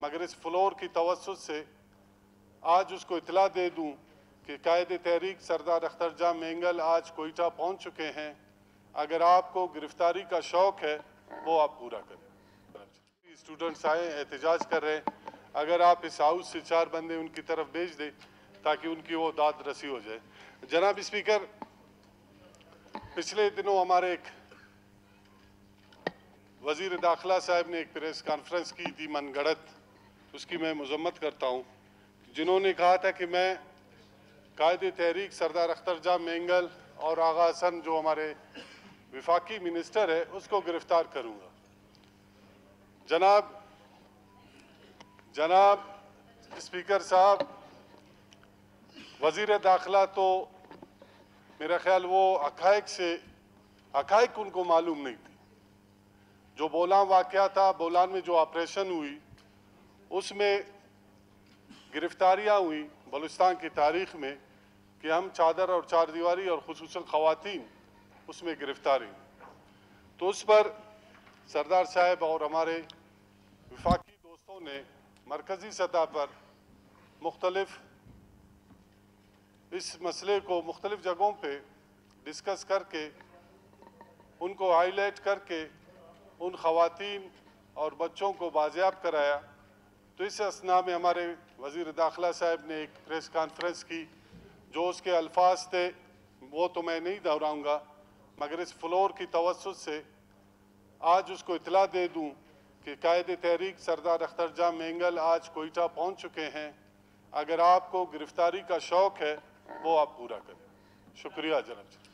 मगर इस फ्लोर की तवज्जुह से आज उसको इतला दे दूं कि कायदे तहरीक सरदार अख्तर जाह मेंगल आज कोयटा पहुंच चुके हैं। अगर आपको गिरफ्तारी का शौक है वो आप पूरा करें। स्टूडेंट्स आए एहतजाज कर रहे हैं, अगर आप इस हाउस से 4 बंदे उनकी तरफ भेज दें ताकि उनकी वो दाद रसी हो जाए। जनाब स्पीकर, पिछले दिनों हमारे एक वजीर दाखिला साहब ने एक प्रेस कॉन्फ्रेंस की थी मनगढ़ंत, उसकी मैं मजम्मत करता हूँ, जिन्होंने कहा था कि मैं कायदे तहरीक सरदार अख्तर जाह मेंगल और आगा हसन जो हमारे विफाकी मिनिस्टर है उसको गिरफ्तार करूँगा। जनाब स्पीकर साहब, वजीर दाखिला तो मेरा ख्याल वो हकायक उनको मालूम नहीं थी। जो बोलान वाक़या था, बोलान में जो ऑपरेशन हुई उसमें गिरफ्तारियाँ हुई बलूचिस्तान की तारीख़ में कि हम चादर और चार दीवारी और खुसूसन ख़वातीन उसमें गिरफ्तारी हुई। तो उस पर सरदार साहब और हमारे विफाकी दोस्तों ने मरकज़ी सतह पर मुख्तलिफ इस मसले को मुख्तलिफ जगहों पे डिस्कस करके उनको हाईलाइट करके उन ख़वातीन और बच्चों को बाजियाब कराया। तो इस असना में हमारे वज़ीर दाखिला साहब ने एक प्रेस कॉन्फ्रेंस की, जो उसके अल्फाज थे वो तो मैं नहीं दोहराऊँगा, मगर इस फ्लोर की तवज्जुह से आज उसको इतला दे दूँ कि कायदे तहरीक सरदार अख्तर जाह मेंगल आज कोयटा पहुँच चुके हैं। अगर आपको गिरफ्तारी का शौक है वो आप पूरा करें। शुक्रिया जनाब।